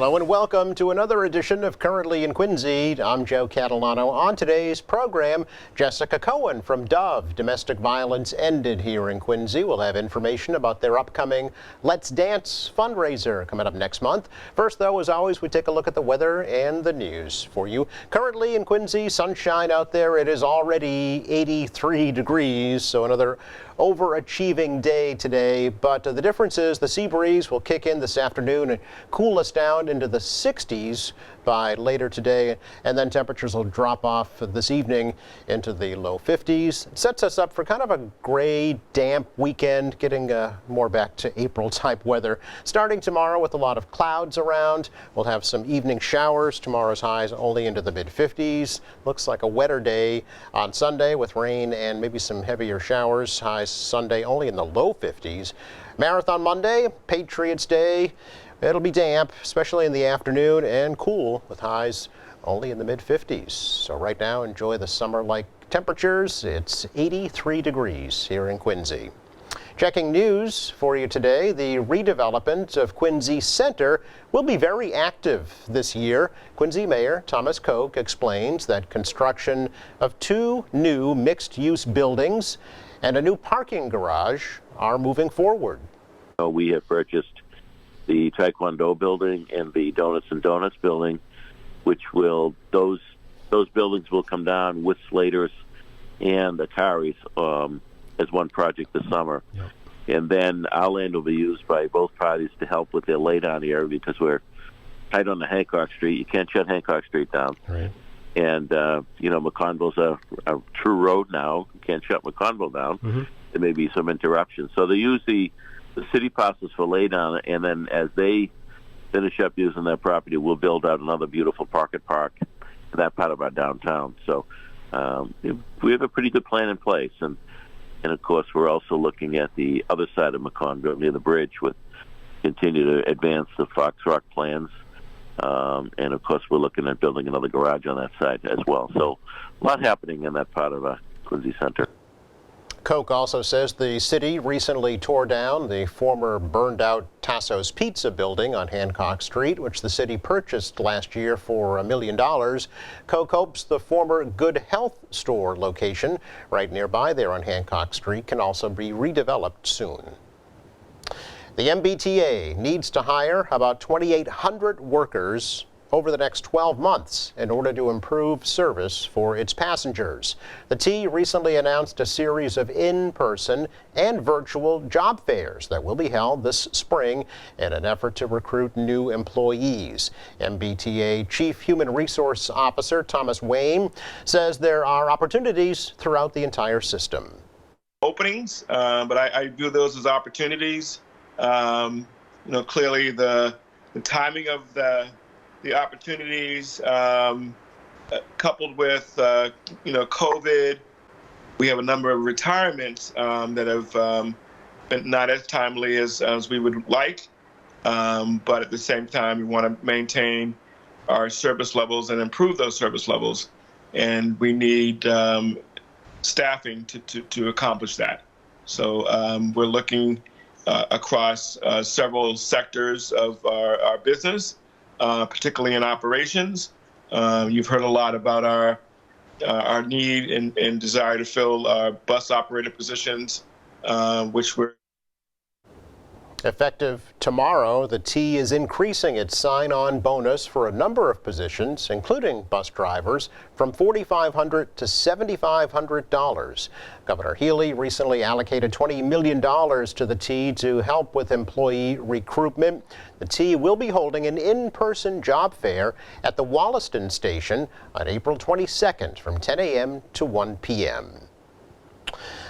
Hello and welcome to another edition of Currently in Quincy. I'm Joe Catalano. On today's program, Jessica Cohen from Dove. Domestic violence ended here in Quincy. We'll have information about their upcoming Let's Dance fundraiser coming up next month. First, though, as always, we take a look at the weather and the news for you. Currently in Quincy, sunshine out there. It is already 83 degrees, so another overachieving day today, but the difference is the sea breeze will kick in this afternoon and cool us down into the 60s by later today, and then temperatures will drop off this evening into the low 50s. It sets us up for kind of a gray, damp weekend, getting more back to April type weather. Starting tomorrow with a lot of clouds around. We'll have some evening showers. Tomorrow's highs only into the mid 50s. Looks like a wetter day on Sunday with rain and maybe some heavier showers. Highs Sunday only in the low 50s. Marathon Monday, Patriots Day. It'll be damp, especially in the afternoon, and cool with highs only in the mid 50s. So right now, enjoy the summer-like temperatures. It's 83 degrees here in Quincy. Checking news for you today, the redevelopment of Quincy Center will be very active this year. Quincy Mayor Thomas Koch explains that construction of 2 new mixed-use buildings and a new parking garage are moving forward. We have purchased the Taekwondo building and the Donuts and Donuts building, which will those buildings will come down with Slater's and Atari's as one project this summer. Yep. And then our land will be used by both parties to help with their laydown area because we're tight on the Hancock Street. You can't shut Hancock Street down. Right. And, McConville's a true road now. You can't shut McConville down. Mm-hmm. There may be some interruptions. So they use the city parcels for laydown, and then as they finish up using that property, we'll build out another beautiful pocket park in that part of our downtown. So we have a pretty good plan in place. And of course, we're also looking at the other side of McConville near the bridge with continue to advance the Fox Rock plans. And of course, we're looking at building another garage on that side as well. So a lot happening in that part of Quincy Center. Koch also says the city recently tore down the former burned-out Tasso's Pizza building on Hancock Street, which the city purchased last year for $1 million. Koch hopes the former Good Health store location right nearby there on Hancock Street can also be redeveloped soon. The MBTA needs to hire about 2,800 workers over the next 12 months in order to improve service for its passengers. The T recently announced a series of in-person and virtual job fairs that will be held this spring in an effort to recruit new employees. MBTA Chief Human Resource Officer Thomas Wayne says there are opportunities throughout the entire system. Openings, but I view those as opportunities. Clearly the timing of the opportunities, coupled with, COVID, we have a number of retirements that have been not as timely as we would like, but at the same time, we want to maintain our service levels and improve those service levels, and we need staffing to accomplish that. So we're looking across several sectors of our business, particularly in operations. You've heard a lot about our need and desire to fill our bus operator positions, which we're effective tomorrow. The T is increasing its sign-on bonus for a number of positions, including bus drivers, from $4,500 to $7,500. Governor Healy recently allocated $20 million to the T to help with employee recruitment. The T will be holding an in-person job fair at the Wollaston station on April 22nd from 10 a.m. to 1 p.m.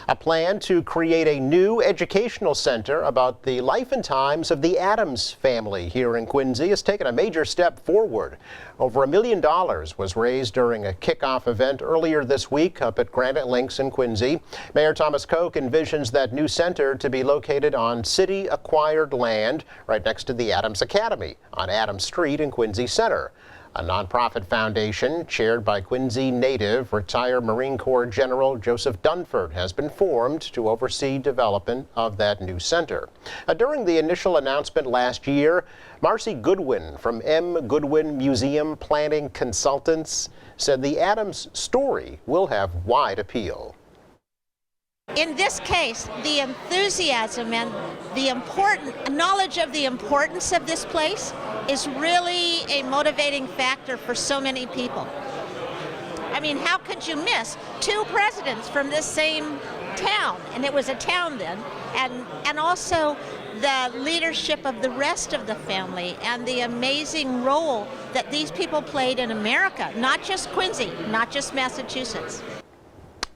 A plan to create a new educational center about the life and times of the Addams family here in Quincy has taken a major step forward. Over $1 million was raised during a kickoff event earlier this week up at Granite Links in Quincy. Mayor Thomas Koch envisions that new center to be located on city-acquired land right next to the Addams Academy on Adams Street in Quincy Center. A nonprofit foundation chaired by Quincy native retired Marine Corps General Joseph Dunford has been formed to oversee development of that new center. During the initial announcement last year, Marcy Goodwin from M. Goodwin Museum Planning Consultants said the Adams story will have wide appeal. In this case, the enthusiasm and the knowledge of the importance of this place is really a motivating factor for so many people. I mean, how could you miss two presidents from this same town? And it was a town then. And also the leadership of the rest of the family and the amazing role that these people played in America, not just Quincy, not just Massachusetts.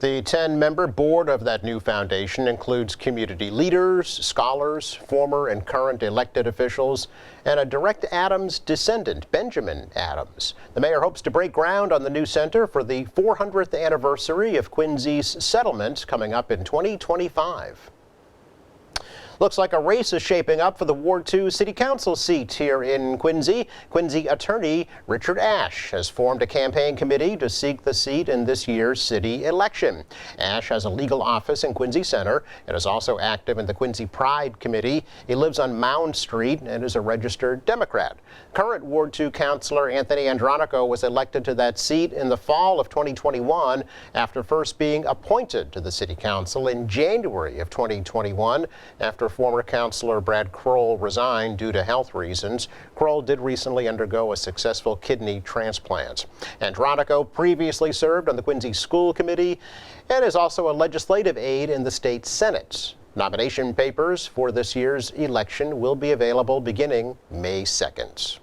The 10-member board of that new foundation includes community leaders, scholars, former and current elected officials, and a direct Adams descendant, Benjamin Adams. The mayor hopes to break ground on the new center for the 400th anniversary of Quincy's settlement coming up in 2025. Looks like a race is shaping up for the Ward 2 City Council seat here in Quincy. Quincy attorney Richard Ashe has formed a campaign committee to seek the seat in this year's city election. Ashe has a legal office in Quincy Center and is also active in the Quincy Pride Committee. He lives on Mound Street and is a registered Democrat. Current Ward 2 Councilor Anthony Andronico was elected to that seat in the fall of 2021 after first being appointed to the City Council in January of 2021 after former Councilor Brad Kroll resigned due to health reasons. Kroll did recently undergo a successful kidney transplant. Andronico previously served on the Quincy School Committee and is also a legislative aide in the state Senate. Nomination papers for this year's election will be available beginning May 2nd.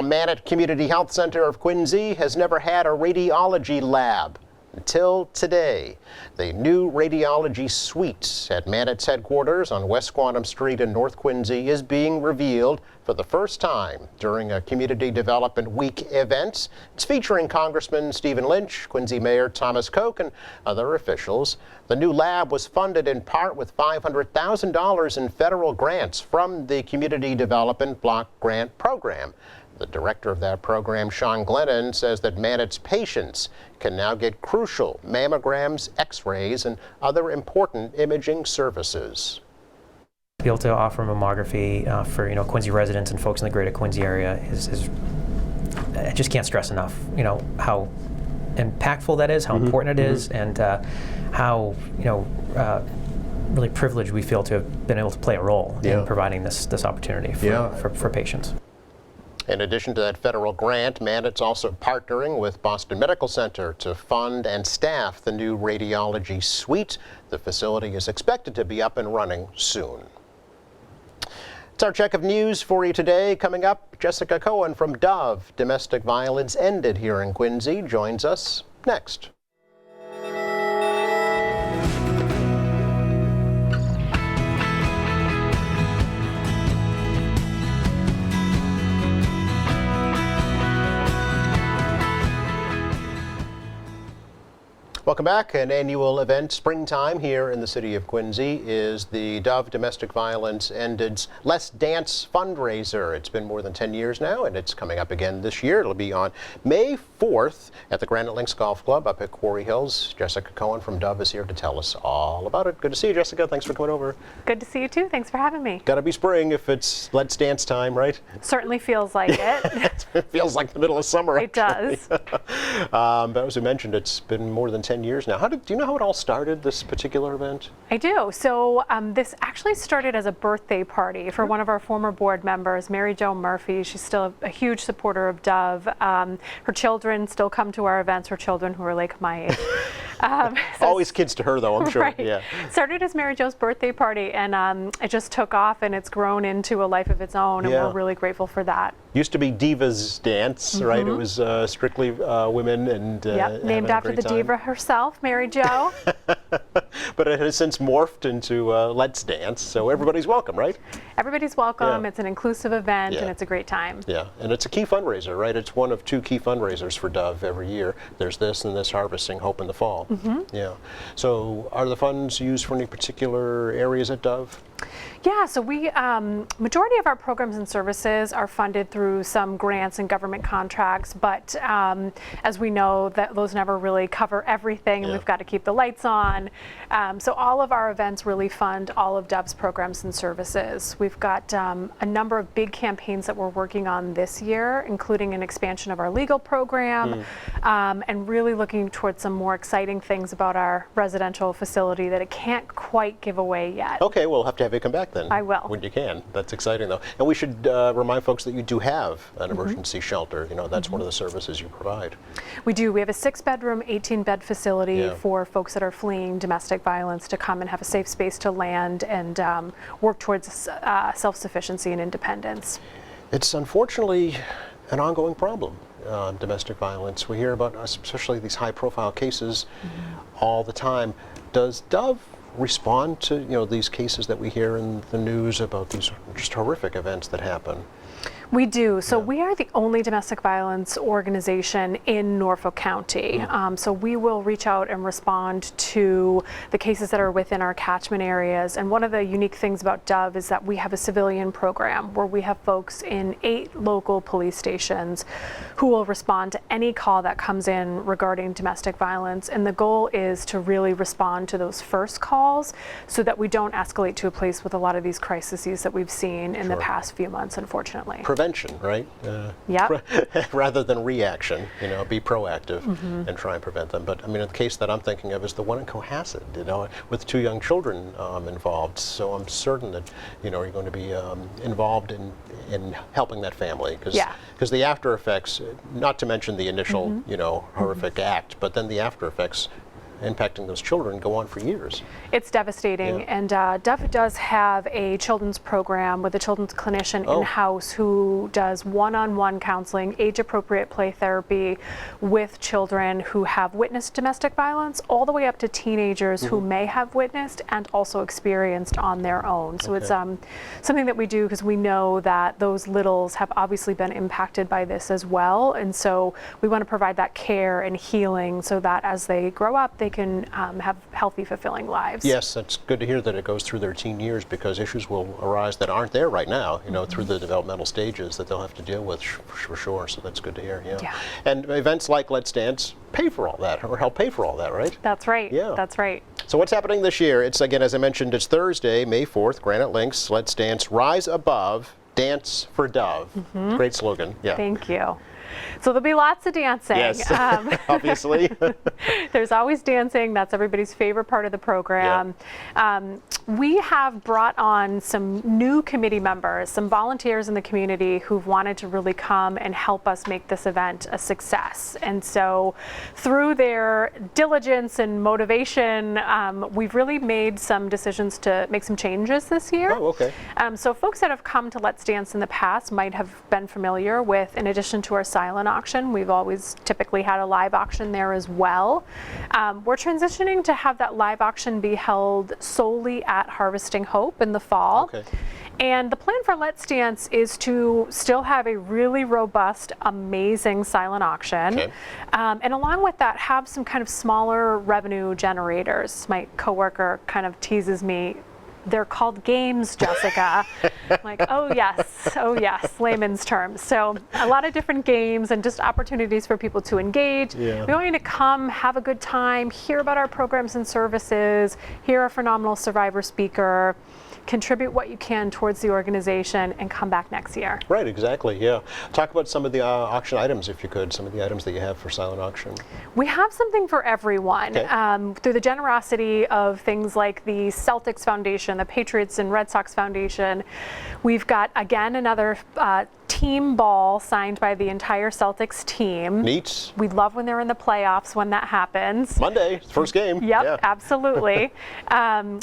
Mannett Community Health Center of Quincy has never had a radiology lab until today. The new radiology suite at Mannett's headquarters on West Quantum Street in North Quincy is being revealed for the first time during a Community Development Week event. It's featuring Congressman Stephen Lynch, Quincy Mayor Thomas Koch, and other officials. The new lab was funded in part with $500,000 in federal grants from the Community Development Block Grant Program. The director of that program, Sean Glennon, says that Mannett's patients can now get crucial mammograms, x-rays, and other important imaging services. To be able to offer mammography for Quincy residents and folks in the greater Quincy area is I just can't stress enough how impactful that is, how important it is, and how really privileged we feel to have been able to play a role in providing this opportunity for patients. In addition to that federal grant, Mannett's also partnering with Boston Medical Center to fund and staff the new radiology suite. The facility is expected to be up and running soon. It's our check of news for you today. Coming up, Jessica Cohen from Dove Domestic Violence Ended here in Quincy joins us next. Welcome back. An annual event, springtime here in the city of Quincy, is the Dove Domestic Violence Ended's Let's Dance fundraiser. It's been more than 10 years now, and it's coming up again this year. It'll be on May 4th at the Granite Links Golf Club up at Quarry Hills. Jessica Cohen from Dove is here to tell us all about it. Good to see you, Jessica. Thanks for coming over. Good to see you too. Thanks for having me. Gotta be spring if it's Let's Dance time, right? Certainly feels like it. It feels like the middle of summer. It does. But as we mentioned, it's been more than 10 years now. Do you know how it all started, this particular event? I do. So this actually started as a birthday party for one of our former board members, Mary Jo Murphy. She's still a huge supporter of Dove. Her children still come to our events, her children who are like my age. Always kids to her, though, I'm sure. Right. Yeah. Started as Mary Jo's birthday party, and it just took off, and it's grown into a life of its own, and we're really grateful for that. Used to be Divas Dance, right? It was strictly women and named after the diva herself, Mary Jo. But it has since morphed into Let's Dance, so everybody's welcome, right? Everybody's welcome. It's an inclusive event, and it's a great time. Yeah, and it's a key fundraiser, right? It's one of two key fundraisers for Dove every year. There's this and this Harvesting Hope in the fall. Yeah. So are the funds used for any particular areas at Dove? Yeah, so we majority of our programs and services are funded through some grants and government contracts, but as we know, that those never really cover everything, and Yeah. we've got to keep the lights on. So all of our events really fund all of Dove's programs and services. We've got a number of big campaigns that we're working on this year, including an expansion of our legal program, and really looking towards some more exciting things about our residential facility that it can't quite give away yet. Okay, we'll have to have you come back then. I will. When you can. That's exciting, though. And we should remind folks that you do have an emergency shelter. You know, that's one of the services you provide. We do. We have a 6-bedroom, 18-bed facility Yeah. for folks that are fleeing domestic violence to come and have a safe space to land and work towards self-sufficiency and independence. It's unfortunately an ongoing problem, domestic violence. We hear about, especially these high-profile cases, all the time. Does Dove respond to these cases that we hear in the news about these just horrific events that happen? We do. So we are the only domestic violence organization in Norfolk County. So we will reach out and respond to the cases that are within our catchment areas. And one of the unique things about Dove is that we have a civilian program where we have folks in 8 local police stations who will respond to any call that comes in regarding domestic violence. And the goal is to really respond to those first calls so that we don't escalate to a place with a lot of these crises that we've seen in the past few months, unfortunately. Prevention, right? Yep. Rather than reaction, be proactive and try and prevent them. But I mean, the case that I'm thinking of is the one in Cohasset, with 2 young children involved. So I'm certain that, you're going to be involved in helping that family. Because the after effects, not to mention the initial, horrific act, but then the after effects impacting those children go on for years. It's devastating, and Dove does have a children's program with a children's clinician in-house who does one-on-one counseling, age-appropriate play therapy with children who have witnessed domestic violence, all the way up to teenagers who may have witnessed and also experienced on their own. So it's something that we do because we know that those littles have obviously been impacted by this as well, and so we want to provide that care and healing so that as they grow up, they can have healthy, fulfilling lives. Yes, it's good to hear that it goes through their teen years, because issues will arise that aren't there right now, through the developmental stages that they'll have to deal with for sure. So that's good to hear. Yeah. And events like Let's Dance pay for all that, or help pay for all that, right? That's right. Yeah. That's right. So what's happening this year? It's, again, as I mentioned, it's Thursday, May 4th, Granite Links, Let's Dance, Rise Above, Dance for Dove. Great slogan. Yeah. Thank you. So there'll be lots of dancing. Yes, obviously. There's always dancing. That's everybody's favorite part of the program. We have brought on some new committee members, some volunteers in the community who've wanted to really come and help us make this event a success. And so through their diligence and motivation, we've really made some decisions to make some changes this year. Oh, okay. So folks that have come to Let's Dance in the past might have been familiar with, in addition to our silent auction, we've always typically had a live auction there as well. We're transitioning to have that live auction be held solely at Harvesting Hope in the fall. Okay. And the plan for Let's Dance is to still have a really robust, amazing silent auction. Okay. And along with that, have some kind of smaller revenue generators. My coworker kind of teases me. They're called games, Jessica. I'm like, oh yes, layman's terms. So a lot of different games and just opportunities for people to engage. Yeah. We want you to come, have a good time, hear about our programs and services, hear a phenomenal survivor speaker, contribute what you can towards the organization, and come back next year. Right, exactly, yeah. Talk about some of the auction items, if you could, some of the items that you have for silent auction. We have something for everyone. Okay. Through the generosity of things like the Celtics Foundation, the Patriots and Red Sox Foundation, we've got, again, another team ball signed by the entire Celtics team. Neat. We love when they're in the playoffs when that happens. Monday, first game. Yep, Yeah. absolutely.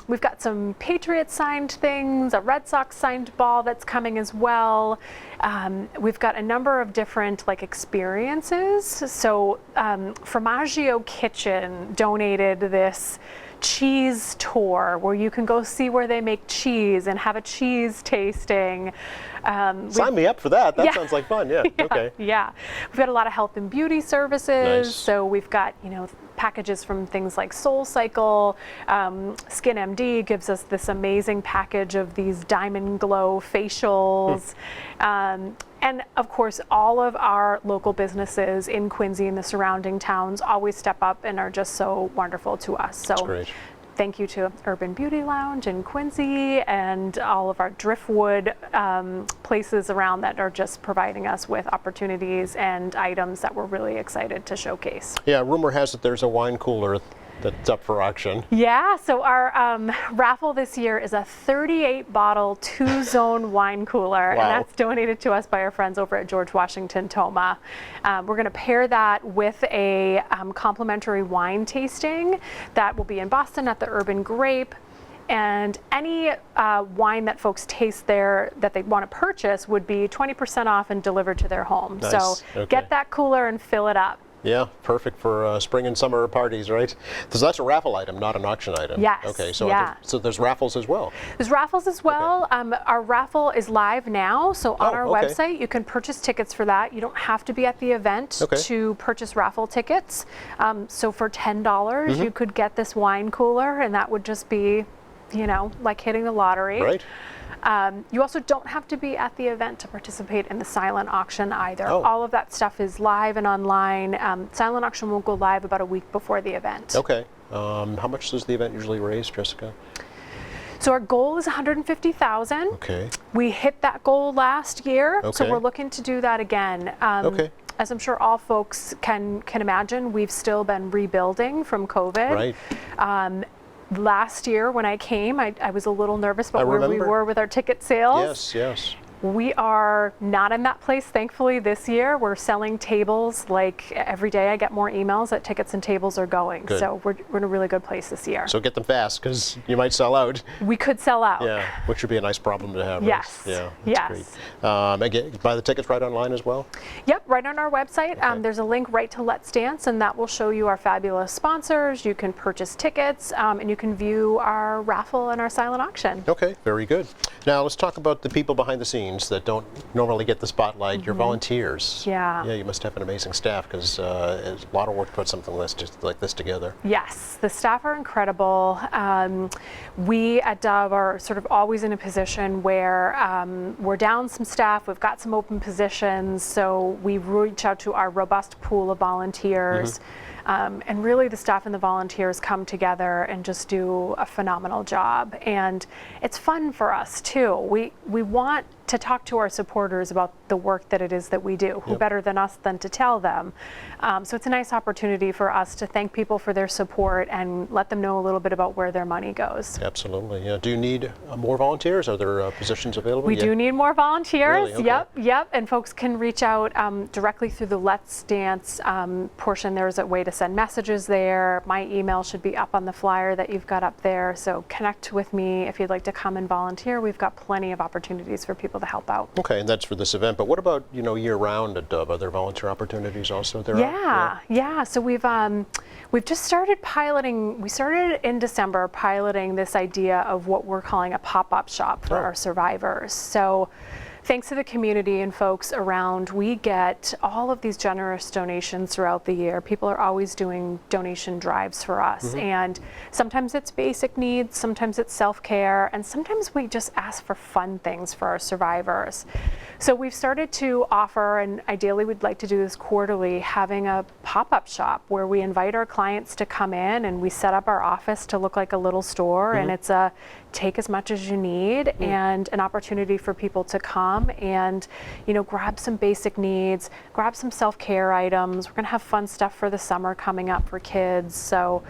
We've got some Patriots signed things, a Red Sox signed ball that's coming as well. We've got a number of different experiences. So Formaggio Kitchen donated this cheese tour where you can go see where they make cheese and have a cheese tasting. Sign me up for that. That sounds like fun. Yeah. Okay. Yeah. We've got a lot of health and beauty services. Nice. So we've got, packages from things like SoulCycle. SkinMD gives us this amazing package of these Diamond Glow facials. And of course, all of our local businesses in Quincy and the surrounding towns always step up and are just so wonderful to us. So That's great. thank you to Urban Beauty Lounge in Quincy and all of our Driftwood places around that are just providing us with opportunities and items that we're really excited to showcase. Yeah, rumor has it there's a wine cooler that's up for auction. Yeah, so our raffle this year is a 38-bottle, 2-zone wine cooler, Wow. and that's donated to us by our friends over at George Washington Toma. We're going to pair that with a complimentary wine tasting that will be in Boston at the Urban Grape. And any wine that folks taste there that they want to purchase would be 20% off and delivered to their home. Nice. So Okay. get that cooler and fill it up. Yeah, perfect for spring and summer parties, right? So that's a raffle item, not an auction item. Yes, Okay, so yeah. so there's raffles as well. There's raffles as well. Our raffle is live now, so on Oh, our okay. website you can purchase tickets for that. You don't have to be at the event Okay. to purchase raffle tickets. So for $10, Mm-hmm. you could get this wine cooler, and that would just be, you know, like hitting the lottery. Right. You also don't have to be at the event to participate in the silent auction either. Oh. All of that stuff is live and online. Silent auction will go live about a week before the event. Okay. How much does the event usually raise, Jessica? So our goal is $150,000. Okay. We hit that goal last year, so Okay. we're looking to do that again. Okay. As I'm sure all folks can imagine, we've still been rebuilding from COVID. Right. Last year when I came, I was a little nervous about I where we remember. were with our ticket sales. Yes, yes. We are not in that place, thankfully, this year. We're selling tables like every day. I get more emails that tickets and tables are going. Good. So we're in a really good place this year. So get them fast because you might sell out. We could sell out. Yeah, which would be a nice problem to have. right? Yes. Yeah. That's Yes. Great. Again, buy the tickets right online as well. Yep, right on our website. There's a link right to Let's Dance, and that will show you our fabulous sponsors. You can purchase tickets, and you can view our raffle and our silent auction. Okay, very good. Now let's talk about the people behind the scenes that don't normally get the spotlight. Your volunteers. Yeah. Yeah, you must have an amazing staff because it's a lot of work to put something like this together. Yes, the staff are incredible. We at Dove are sort of always in a position where we're down some staff, we've got some open positions, so we reach out to our robust pool of volunteers. And really the staff and the volunteers come together and just do a phenomenal job. And it's fun for us too. We want to talk to our supporters about the work that it is that we do. Who Yep. better than us than to tell them? So it's a nice opportunity for us to thank people for their support and let them know a little bit about where their money goes. Absolutely. Yeah. Do you need more volunteers? Are there positions available? We Yeah. do need more volunteers. Really? Okay. Yep. And folks can reach out directly through the Let's Dance portion. There's a way to send messages there. My email should be up on the flyer that you've got up there. So connect with me if you'd like to come and volunteer. We've got plenty of opportunities for people to help out. Okay, and that's for this event. But what about year-round at Dove? Are there volunteer opportunities also there? Yeah. So we've just started piloting. We started in December piloting this idea of what we're calling a pop-up shop for Oh. our survivors. So thanks to the community and folks around, we get all of these generous donations throughout the year. People are always doing donation drives for us. And sometimes it's basic needs, sometimes it's self-care, and sometimes we just ask for fun things for our survivors. So we've started to offer, and ideally we'd like to do this quarterly, having a pop-up shop where we invite our clients to come in and we set up our office to look like a little store, and it's a take as much as you need and an opportunity for people to come and grab some basic needs, grab some self-care items. We're going to have fun stuff for the summer coming up for kids. So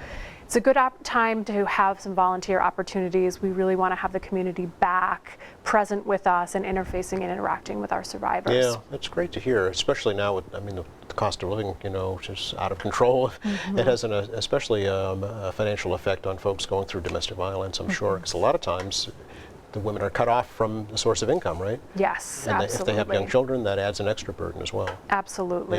it's a good time to have some volunteer opportunities. We really want to have the community back, present with us, and interfacing and interacting with our survivors. Yeah, that's great to hear, especially now with, the cost of living, just out of control. It has especially a financial effect on folks going through domestic violence, I'm sure, because a lot of times the women are cut off from the source of income, right? Yes, And absolutely. if they have young children, that adds an extra burden as well. Absolutely.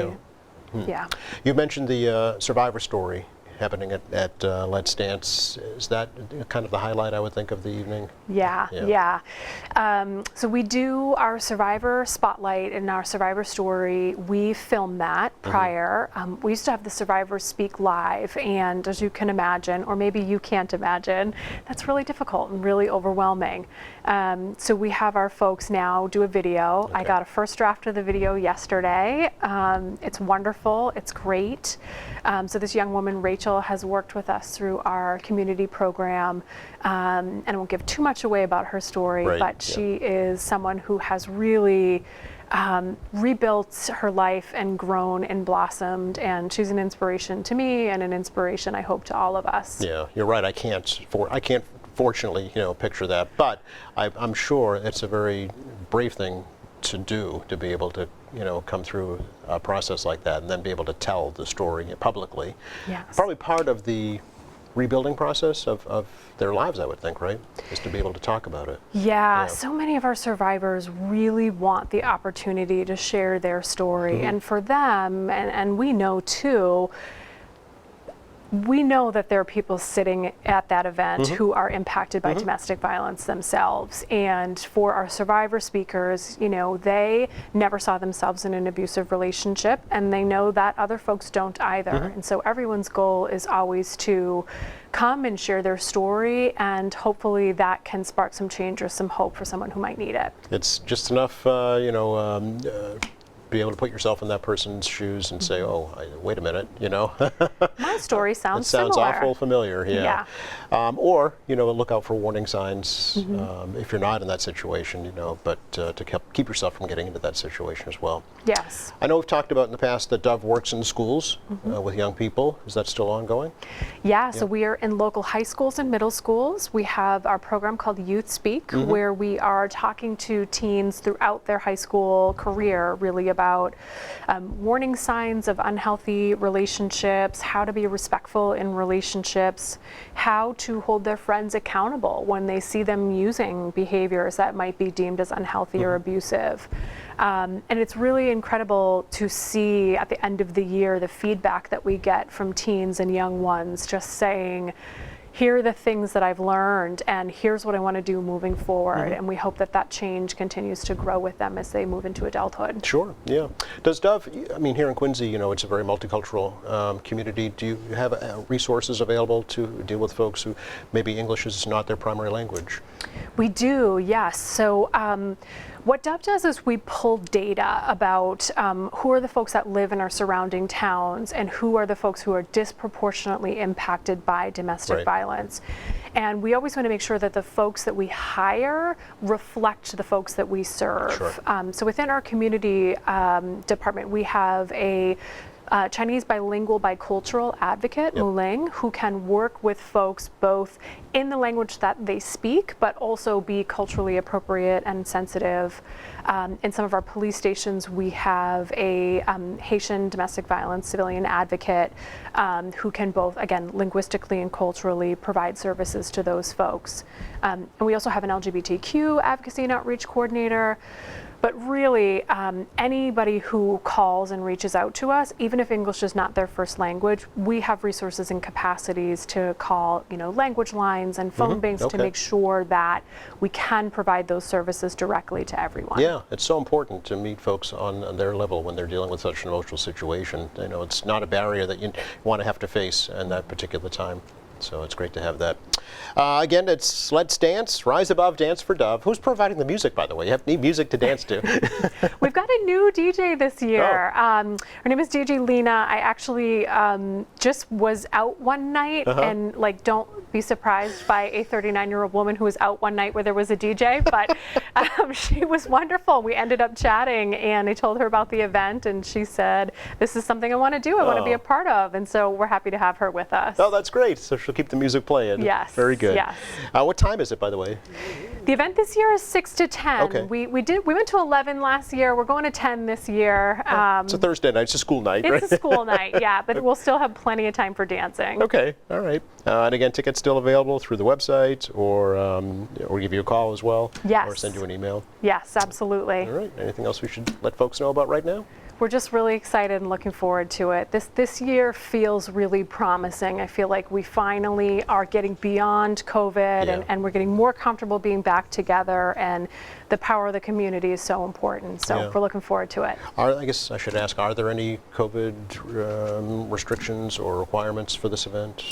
Yeah. Yeah. You mentioned the survivor story. happening at Let's Dance. Is that kind of the highlight, I would think, of the evening? Yeah. So we do our Survivor Spotlight and our Survivor Story. We film that prior. We used to have the survivors speak live, and as you can imagine, or maybe you can't imagine, that's really difficult and really overwhelming. So we have our folks now do a video. Okay. I got a first draft of the video yesterday. It's wonderful. It's great. So this young woman, Rachel, has worked with us through our community program, and I won't give too much away about her story, Right, but she is someone who has really rebuilt her life and grown and blossomed, and she's an inspiration to me and an inspiration, I hope, to all of us. Yeah, you're right. I can't fortunately, picture that, but I'm sure it's a very brave thing to do, to be able to, come through a process like that and then be able to tell the story publicly. Yes. Probably part of the rebuilding process of their lives, I would think, right? Is to be able to talk about it. Yeah, so many of our survivors really want the opportunity to share their story. And for them, and we know too, we know that there are people sitting at that event who are impacted by domestic violence themselves. And for our survivor speakers, they never saw themselves in an abusive relationship, and they know that other folks don't either. And so everyone's goal is always to come and share their story, and hopefully that can spark some change or some hope for someone who might need it. It's just enough, be able to put yourself in that person's shoes and say, oh, wait a minute, My story sounds It sounds similar. awful familiar, yeah. Or, look out for warning signs if you're not in that situation, but to keep yourself from getting into that situation as well. Yes. I know we've talked about in the past that Dove works in schools with young people. Is that still ongoing? Yeah, so we are in local high schools and middle schools. We have our program called Youth Speak, where we are talking to teens throughout their high school career, really about warning signs of unhealthy relationships, how to be respectful in relationships, how to hold their friends accountable when they see them using behaviors that might be deemed as unhealthy or abusive. And it's really incredible to see at the end of the year the feedback that we get from teens and young ones just saying, here are the things that I've learned, and here's what I want to do moving forward. And we hope that that change continues to grow with them as they move into adulthood. Sure, yeah. Does Dove, here in Quincy, it's a very multicultural community. Do you have resources available to deal with folks who maybe English is not their primary language? We do, yes. So what Dove does is we pull data about who are the folks that live in our surrounding towns and who are the folks who are disproportionately impacted by domestic violence. And we always want to make sure that the folks that we hire reflect the folks that we serve. Sure. So within our community department, we have a Chinese bilingual bicultural advocate, Muling, who can work with folks both in the language that they speak, but also be culturally appropriate and sensitive. In some of our police stations, we have a Haitian domestic violence civilian advocate who can both, again, linguistically and culturally provide services to those folks. And we also have an LGBTQ advocacy and outreach coordinator. But really, anybody who calls and reaches out to us, even if English is not their first language, we have resources and capacities to call, language lines and phone banks to make sure that we can provide those services directly to everyone. Yeah, it's so important to meet folks on their level when they're dealing with such an emotional situation. It's not a barrier that you want to have to face in that particular time. So it's great to have that. Again, it's Let's Dance, Rise Above, Dance for Dove. Who's providing the music, by the way? You need music to dance to. We've got a new DJ this year. Her name is DJ Lena. I actually just was out one night, and don't be surprised by a 39-year-old woman who was out one night where there was a DJ, but she was wonderful. We ended up chatting, and I told her about the event, and she said, this is something I want to do. I want to be a part of, and so we're happy to have her with us. Oh, that's great. So she'll keep the music playing. Yes. Very good. Yes. What time is it, by the way? The event this year is 6 to 10. Okay. We went to 11 last year. We're going to 10 this year. It's a Thursday night. It's a school night, right? It's a school night, yeah, but we'll still have plenty of time for dancing. Okay. All right. And again, tickets still available through the website, or give you a call as well. Yes. Or send you an email. Yes, absolutely. All right. Anything else we should let folks know about right now? we're just really excited and looking forward to it. This year feels really promising. I feel like we finally are getting beyond COVID Yeah. and we're getting more comfortable being back together, and the power of the community is so important. So Yeah. we're looking forward to it. I guess I should ask, are there any COVID restrictions or requirements for this event?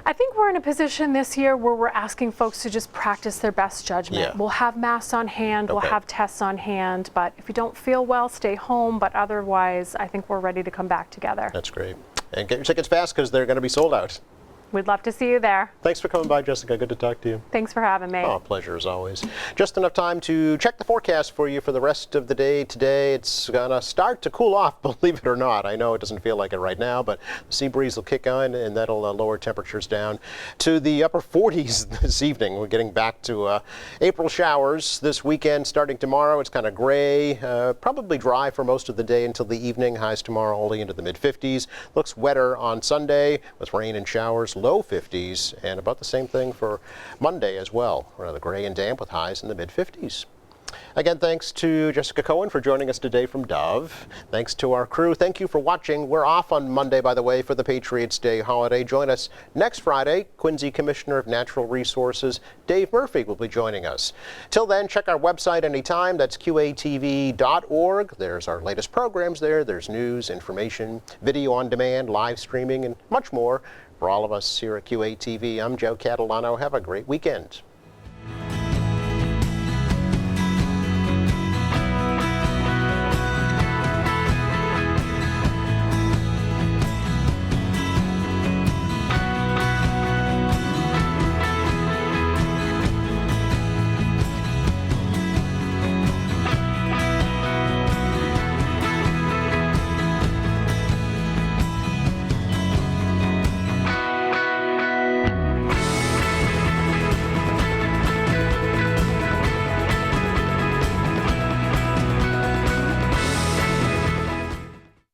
I think we're in a position this year where we're asking folks to just practice their best judgment. Yeah. We'll have masks on hand, we'll Okay. have tests on hand, but if you don't feel well, stay home. But otherwise, I think we're ready to come back together. That's great. And get your tickets fast because they're going to be sold out. We'd love to see you there. Thanks for coming by, Jessica. Good to talk to you. Thanks for having me. Oh, pleasure as always. Just enough time to check the forecast for you for the rest of the day today. It's going to start to cool off, believe it or not. I know it doesn't feel like it right now, but the sea breeze will kick on and that'll lower temperatures down to the upper 40s this evening. We're getting back to April showers this weekend starting tomorrow. It's kind of gray, probably dry for most of the day until the evening. Highs tomorrow only into the mid-50s. Looks wetter on Sunday with rain and showers. Low 50s, and about the same thing for Monday as well. Rather gray and damp with highs in the mid-50s. Again, thanks to Jessica Cohen for joining us today from Dove. Thanks to our crew. Thank you for watching. We're off on Monday, by the way, for the Patriots' Day holiday. Join us next Friday. Quincy Commissioner of Natural Resources Dave Murphy will be joining us. Till then, check our website anytime. That's qatv.org. There's our latest programs there. There's news, information, video on demand, live streaming, and much more. For all of us here at QATV, I'm Joe Catalano. Have a great weekend.